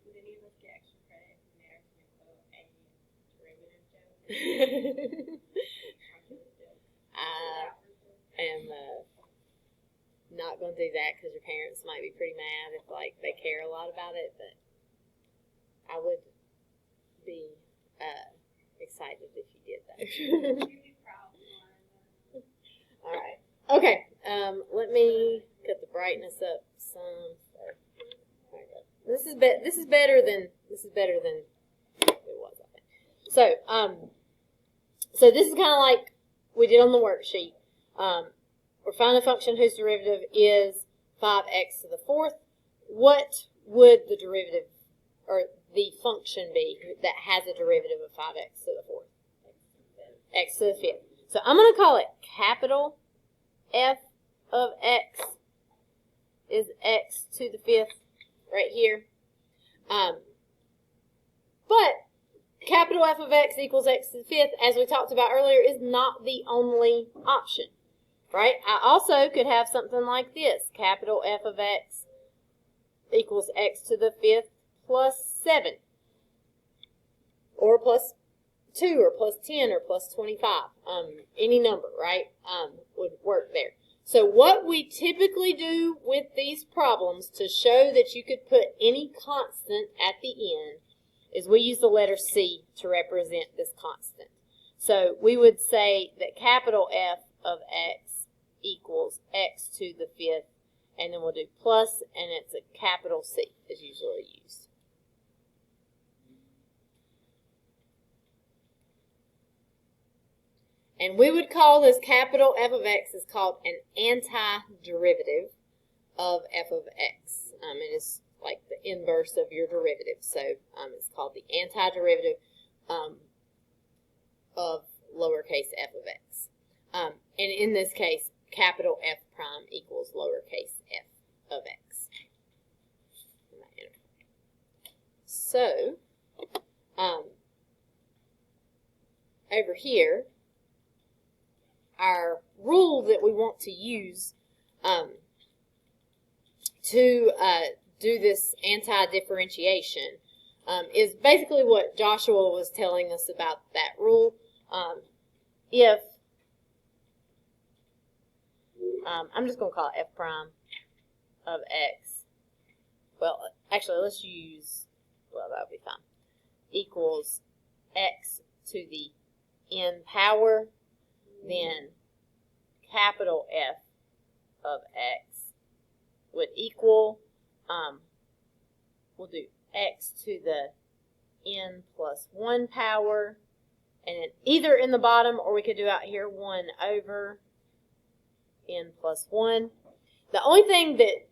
Would any of us get extra credit if we actually quote a derivative joke? I am not going to do that because your parents might be pretty mad if like they care a lot about it, but I would be excited if you did that. All right. Okay. Let me cut the brightness up some. This is better than it was, I think. So this is kind of like we did on the worksheet. We're finding a function whose derivative is 5x to the fourth. What would the derivative or the function be that has a derivative of 5x to the fourth? X to the fifth. So I'm going to call it capital F of x is x to the fifth right here. But capital F of x equals x to the fifth, as we talked about earlier, is not the only option, right? I also could have something like this. Capital F of x equals x to the fifth plus 7, or plus 2, or plus 10, or plus 25. Any number, right, would work there. So what we typically do with these problems to show that you could put any constant at the end is we use the letter C to represent this constant. So we would say that capital F of x equals x to the fifth, and then we'll do plus, and it's a capital C is usually used. And we would call this capital F of x is called an antiderivative of f of x. It is like the inverse of your derivative. So it's called the antiderivative of lowercase f of x. And in this case, capital F prime equals lowercase f of x. So over here, our rule that we want to use to do this anti-differentiation is basically what Joshua was telling us about that rule. If I'm just going to call it f prime of x. Well, actually, let's use, well, that would be fine, equals x to the n power, then capital F of x would equal, we'll do x to the n plus 1 power, and then either in the bottom, or we could do out here 1 over n plus 1. The only thing that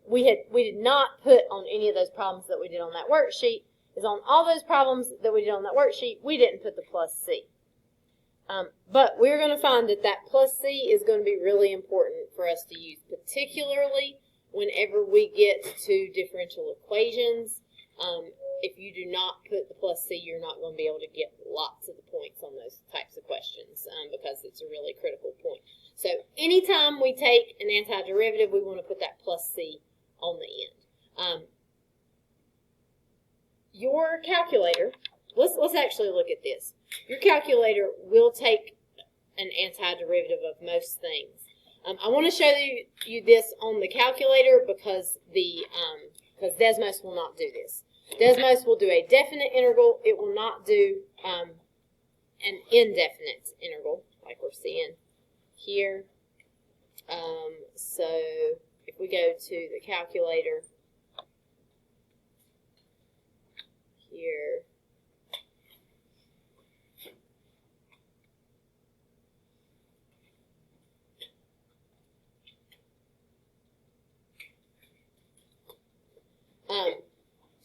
we did not put on any of those problems that we did on that worksheet is on all those problems that we did on that worksheet, we didn't put the plus c. But we're going to find that that plus c is going to be really important for us to use, particularly whenever we get to differential equations. If you do not put the plus c, you're not going to be able to get lots of the points on those types of questions because it's a really critical point. So anytime we take an antiderivative, we want to put that plus c on the end. Your calculator, let's actually look at this. Your calculator will take an antiderivative of most things. I want to show you this on the calculator because Desmos will not do this. Desmos will do a definite integral. It will not do an indefinite integral like we're seeing here. So if we go to the calculator here,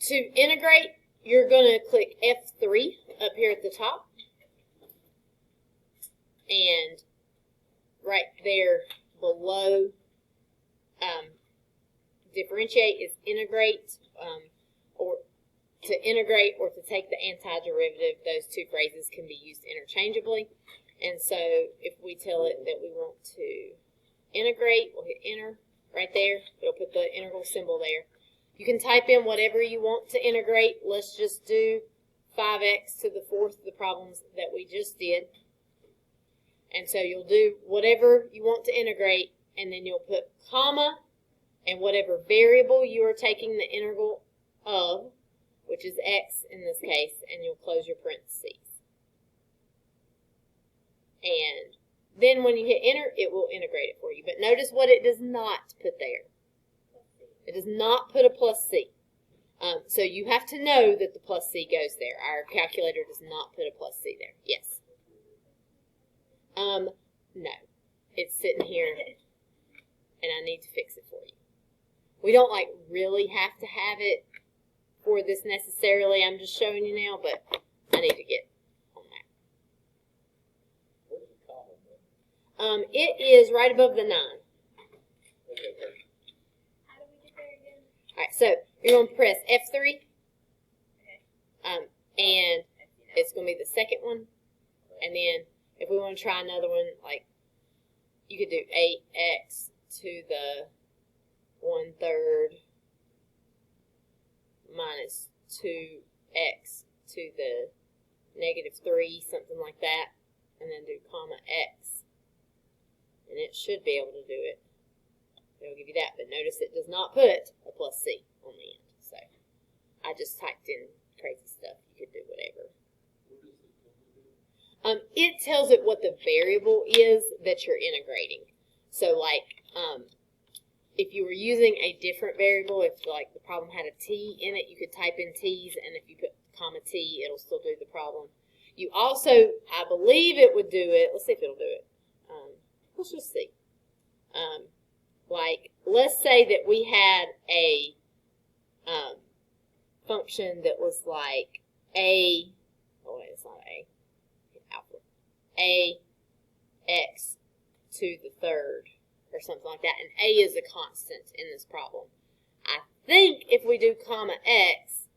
to integrate, you're going to click F3 up here at the top, and right there below differentiate is integrate, or to integrate or to take the antiderivative. Those two phrases can be used interchangeably. And so if we tell it that we want to integrate, we'll hit enter right there. It'll put the integral symbol there. You can type in whatever you want to integrate. Let's just do 5x to the fourth of the problems that we just did. And so you'll do whatever you want to integrate, and then you'll put comma and whatever variable you are taking the integral of, which is x in this case, and you'll close your parentheses. And then when you hit enter, it will integrate it for you. But notice what it does not put there. It does not put a plus c. So you have to know that the plus c goes there. Our calculator does not put a plus c there. Yes. No. It's sitting here, and I need to fix it for you. We don't like really have to have it for this necessarily. I'm just showing you now, but I need to get on that. It is right above the 9. How do we get there again? All right, so you're going to press F3, Okay. and it's going to be the second one. And then if we want to try another one, like you could do 8x to the 1/3 minus 2x to the -3, something like that, and then do comma x, and it should be able to do it. It'll give you that, but notice it does not put a plus c on the end. So I just typed in crazy stuff. You could do whatever. It tells it what the variable is that you're integrating. So like, if you were using a different variable, if like the problem had a t in it, you could type in t's, and if you put comma t, it'll still do the problem. You also, I believe it would do it. Let's see if it'll do it. Let's just see. Like, let's say that we had a function that was like a, oh wait, it's not a, alpha, a x to the 3rd or something like that, and a is a constant in this problem. I think if we do comma x,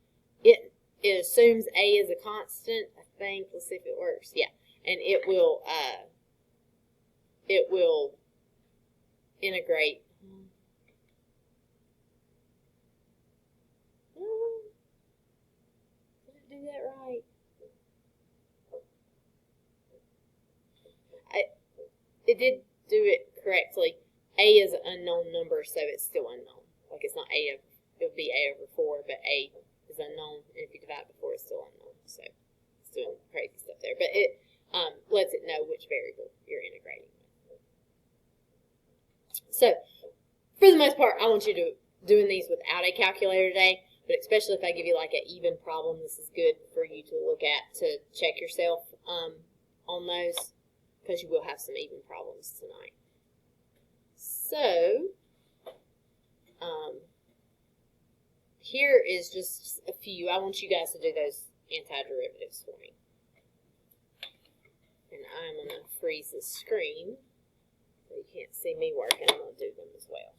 it assumes a is a constant. I think, let's see if it works. Yeah, and it will integrate. Did it do that right? It did do it correctly. A is an unknown number, so it's still unknown. Like it's not a, it would be a over 4, but a is unknown, and if you divide by 4, it's still unknown. So it's doing crazy stuff there, but it lets it know which variable you're integrating with. So for the most part, I want you to doing these without a calculator today, but especially if I give you like an even problem, this is good for you to look at to check yourself on those, because you will have some even problems tonight. So, here is just a few. I want you guys to do those antiderivatives for me. And I'm going to freeze the screen so you can't see me working. I'm going to do them as well.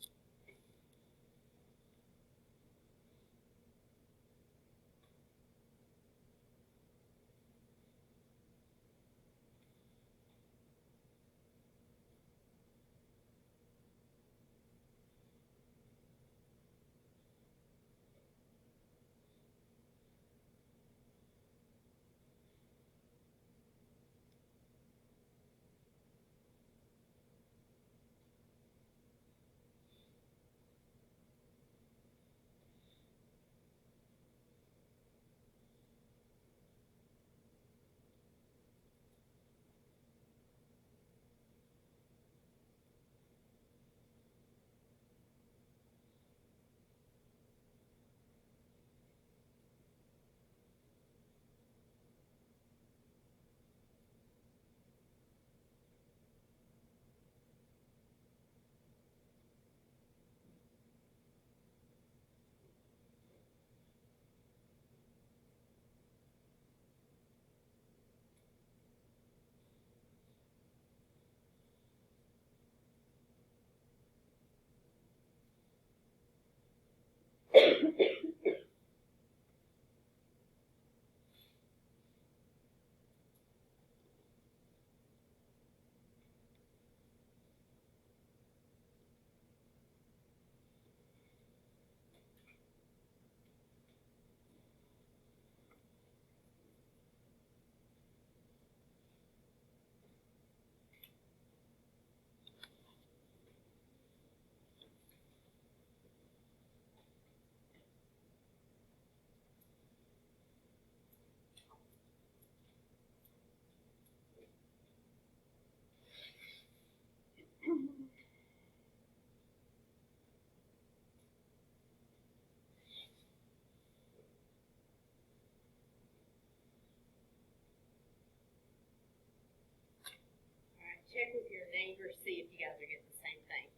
check with your neighbors, see if you guys are getting the same thing.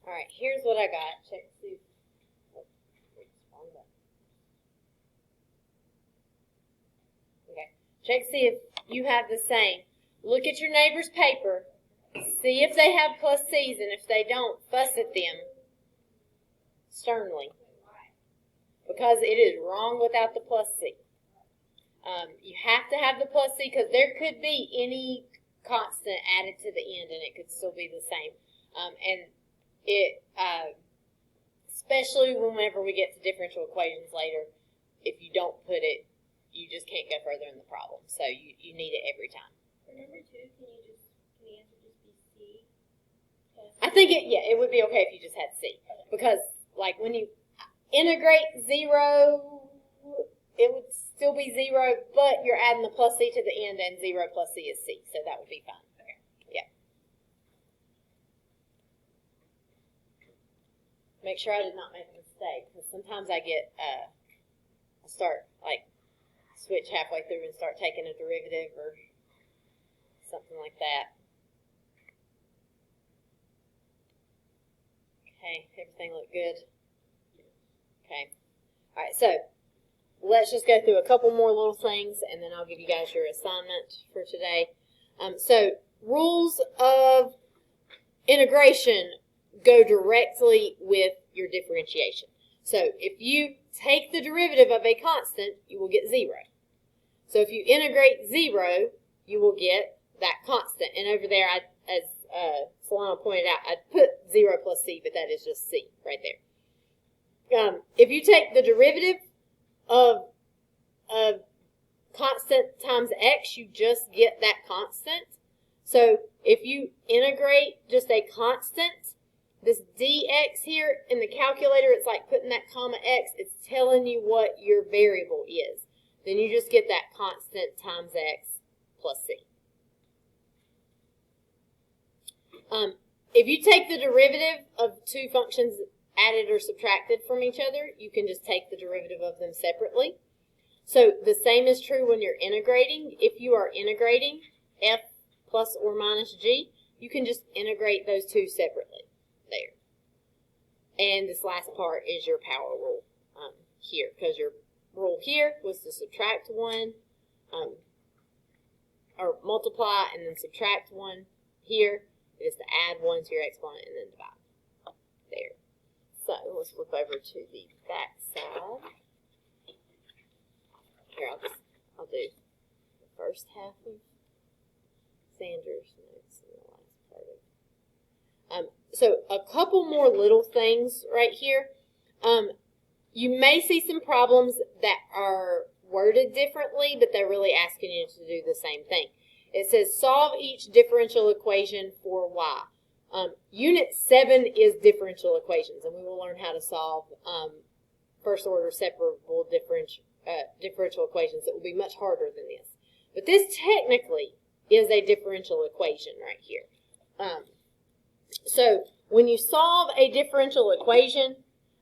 All right, here's what I got. Check to see. Okay, check to see if you have the same. Look at your neighbor's paper. See if they have plus C's, and if they don't, fuss at them sternly. Because it is wrong without the plus C. You have to have the plus C because there could be any constant added to the end and it could still be the same. And it, especially whenever we get to differential equations later, if you don't put it, you just can't go further in the problem. So you need it every time. For number 2, can the answer just be C? I think it would be okay if you just had C. Because like when you integrate 0, it would still be 0, but you're adding the plus C to the end, and 0 plus C is C, so that would be fine. Okay. Yeah. Make sure I did not make a mistake, because sometimes I get, I start, like, switch halfway through and start taking a derivative or something like that. Okay, everything look good? Okay. All right, so let's just go through a couple more little things, and then I'll give you guys your assignment for today. So rules of integration go directly with your differentiation. So if you take the derivative of a constant, you will get 0. So if you integrate 0, you will get that constant. And over there, as Solana pointed out, I put 0 plus C, but that is just C right there. If you take the derivative of constant times x, you just get that constant. So if you integrate just a constant, this dx here in the calculator, it's like putting that comma x. It's telling you what your variable is. Then you just get that constant times x plus c. If you take the derivative of two functions added or subtracted from each other, you can just take the derivative of them separately. So the same is true when you're integrating. If you are integrating f plus or minus g, you can just integrate those two separately there. And this last part is your power rule here, because your rule here was to subtract 1, or multiply and then subtract 1. Here it is to add 1 to your exponent and then divide. There. So let's flip over to the back side. Here, I'll do the first half of Sandra's notes and the last part of. So a couple more little things right here. You may see some problems that are worded differently, but they're really asking you to do the same thing. It says solve each differential equation for y. Unit 7 is differential equations, and we will learn how to solve first order separable differential equations that will be much harder than this. But this technically is a differential equation right here. So when you solve a differential equation,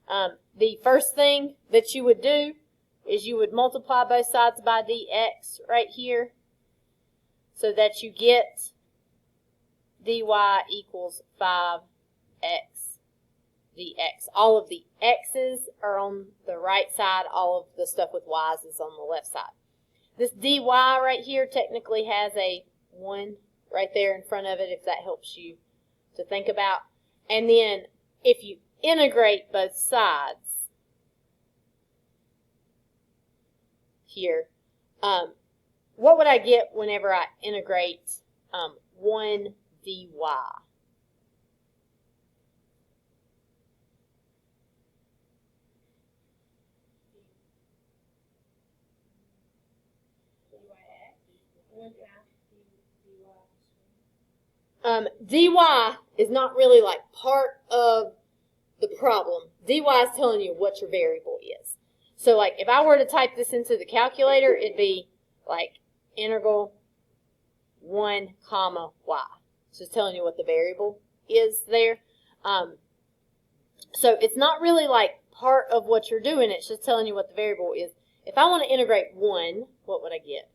the first thing that you would do is you would multiply both sides by dx right here so that you get dy equals 5x dx. All of the x's are on the right side. All of the stuff with y's is on the left side. This dy right here technically has a 1 right there in front of it, if that helps you to think about. And then if you integrate both sides here, what would I get whenever I integrate 1 dy? 1/2 dy. dy is not really like part of the problem. dy is telling you what your variable is. So like if I were to type this into the calculator, it'd be like integral 1 comma y. It's just telling you what the variable is there. So it's not really like part of what you're doing. It's just telling you what the variable is. If I want to integrate 1, what would I get?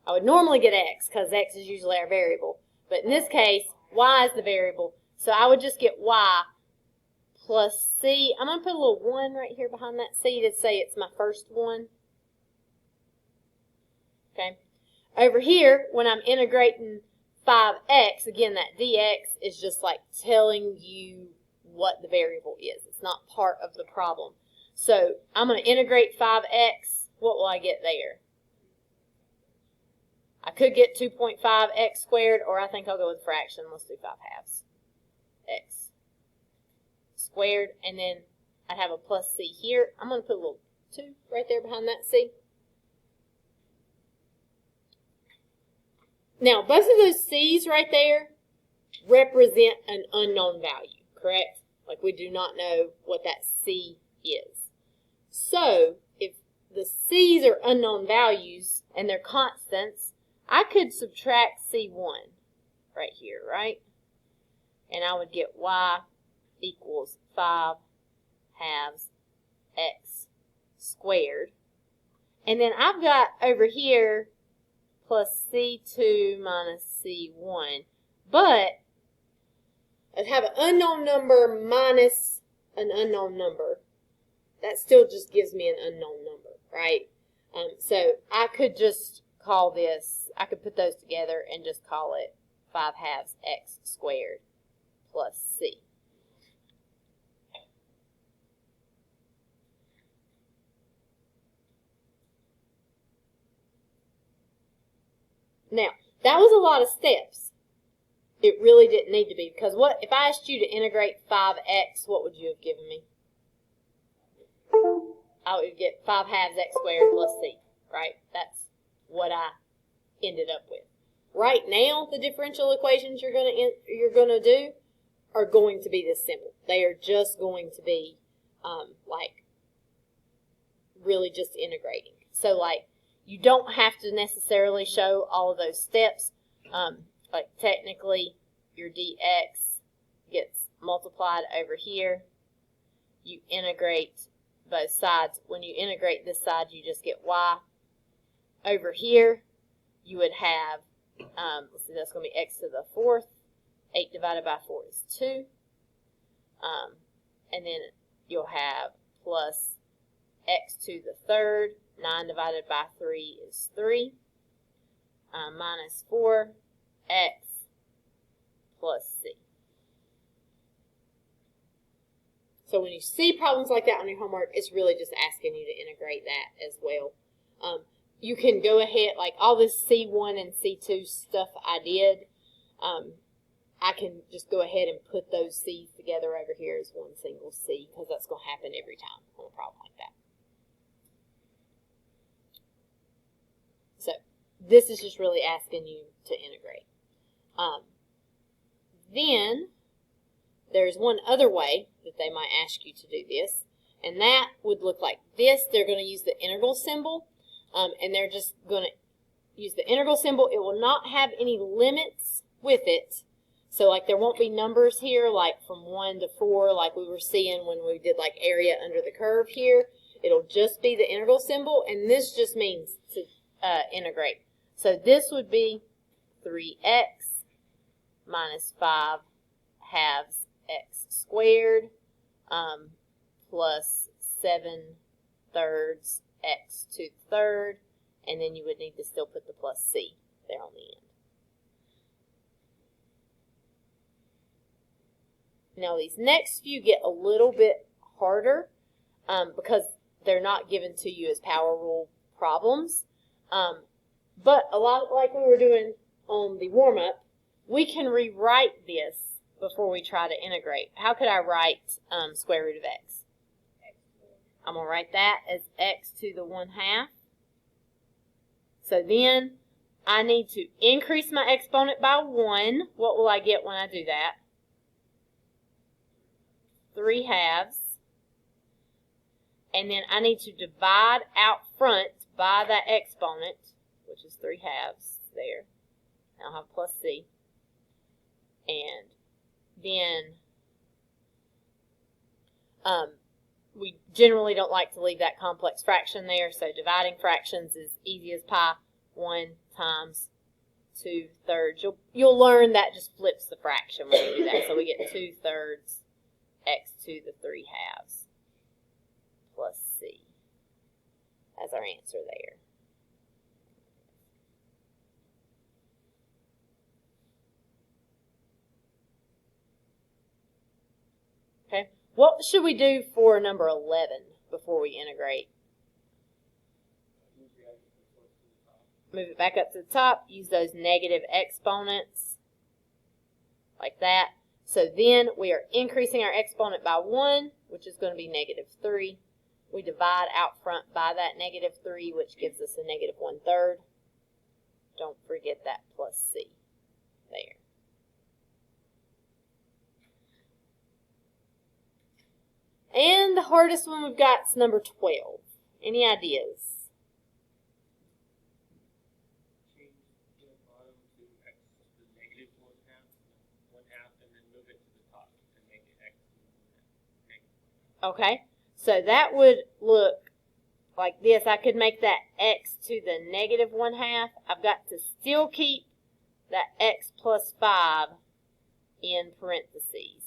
I would normally get x because x is usually our variable. But in this case, y is the variable. So I would just get y plus c. I'm going to put a little 1 right here behind that c to say it's my first one. Okay. Over here, when I'm integrating 5x, again, that dx is just like telling you what the variable is. It's not part of the problem. So I'm going to integrate 5x. What will I get there? I could get 2.5x squared, or I think I'll go with fraction. Let's do 5 halves x squared, and then I'd have a plus c here. I'm going to put a little 2 right there behind that c. Now, both of those c's right there represent an unknown value, correct? Like we do not know what that c is. So, if the c's are unknown values and they're constants, I could subtract c1 right here, right? And I would get y equals 5 halves x squared. And then I've got over here plus c2 minus c1. But I'd have an unknown number minus an unknown number. That still just gives me an unknown number, right? So I could just call this, I could put those together and just call it 5 halves x squared plus c. Now, that was a lot of steps. It really didn't need to be, because what if I asked you to integrate 5x, what would you have given me? I would get 5 halves x squared plus c, right? That's what I ended up with. Right now, the differential equations you're gonna do are going to be this simple. They are just going to be like really just integrating. So like you don't have to necessarily show all of those steps. Like technically, your dx gets multiplied over here. You integrate both sides. When you integrate this side, you just get y. Over here, you would have, let's see, that's going to be x to the 4th. 8 divided by 4 is 2. And then you'll have plus x to the 3rd. 9 divided by 3 is 3. Minus 4x plus c. So when you see problems like that on your homework, it's really just asking you to integrate that as well. You can go ahead, like all this C1 and C2 stuff I did, I can just go ahead and put those C's together over here as one single C, because that's going to happen every time on a problem like that. So this is just really asking you to integrate. Then there's one other way that they might ask you to do this, and that would look like this. They're going to use the integral symbol, and they're just going to use the integral symbol. It will not have any limits with it. So like there won't be numbers here like from 1 to 4 like we were seeing when we did like area under the curve here. It'll just be the integral symbol, and this just means to integrate. So this would be 3x minus 5 halves x squared plus 7/3 x to the 3rd, and then you would need to still put the plus c there on the end. Now these next few get a little bit harder because they're not given to you as power rule problems. But a lot like we were doing on the warm-up, we can rewrite this before we try to integrate. How could I write square root of x? I'm going to write that as x to the 1/2. So then I need to increase my exponent by 1. What will I get when I do that? 3/2. And then I need to divide out front by that exponent, which is 3/2 there. I'll have plus c. And then we generally don't like to leave that complex fraction there, so dividing fractions is easy as pie. 1 times 2/3. You'll learn that just flips the fraction when you do that. So we get 2/3 x to the 3/2 plus c as our answer there. Okay, what should we do for number 11 before we integrate? Move it back up to the top, use those negative exponents like that. So then we are increasing our exponent by 1, which is going to be -3. We divide out front by that -3, which gives us a -1/3. Don't forget that plus c there. And the hardest one we've got is number 12. Any ideas? Change the bottom to x to the -1/2, and then move it to the top and make it x to the -1/2. Okay, so that would look like this. I could make that x to the -1/2. I've got to still keep that x plus 5 in parentheses.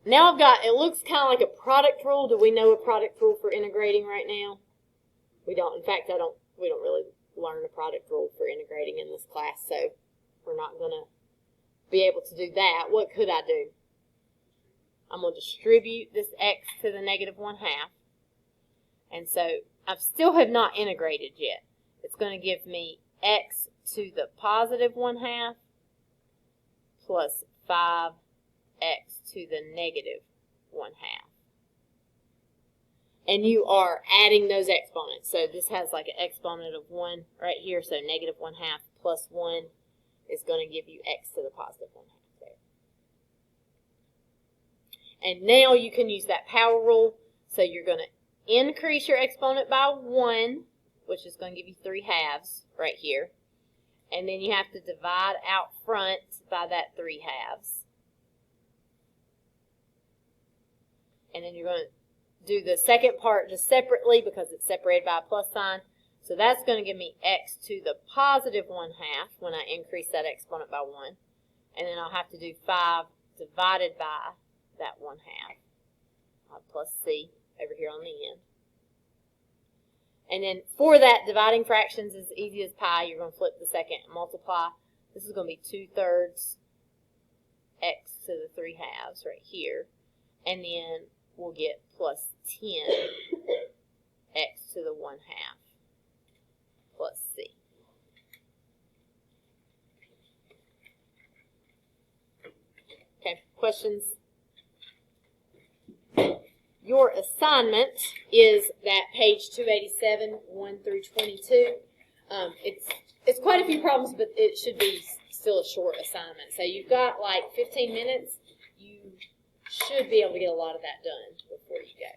Now I've got, it looks kind of like a product rule. Do we know a product rule for integrating right now? We don't. In fact, we don't really learn a product rule for integrating in this class, so we're not going to be able to do that. What could I do? I'm going to distribute this x to the -1/2. And so I still have not integrated yet. It's going to give me x to the +1/2 plus 5x to the -1/2. And you are adding those exponents. So this has like an exponent of 1 right here. So -1/2 plus 1 is going to give you x to the +1/2 there. And now you can use that power rule. So you're going to increase your exponent by 1, which is going to give you 3/2 right here. And then you have to divide out front by that 3/2. And then you're going to do the second part just separately because it's separated by a plus sign. So that's going to give me x to the +1/2 when I increase that exponent by 1. And then I'll have to do 5 divided by that 1/2. I'll have plus c over here on the end. And then for that, dividing fractions is easy as pie. You're going to flip the second and multiply. This is going to be 2/3 x to the 3/2 right here. And then we'll get plus 10 x to the 1/2 plus c. Okay, questions? Your assignment is that page 287, 1 through 22. It's quite a few problems, but it should be still a short assignment. So you've got like 15 minutes. You should be able to get a lot of that done before you go.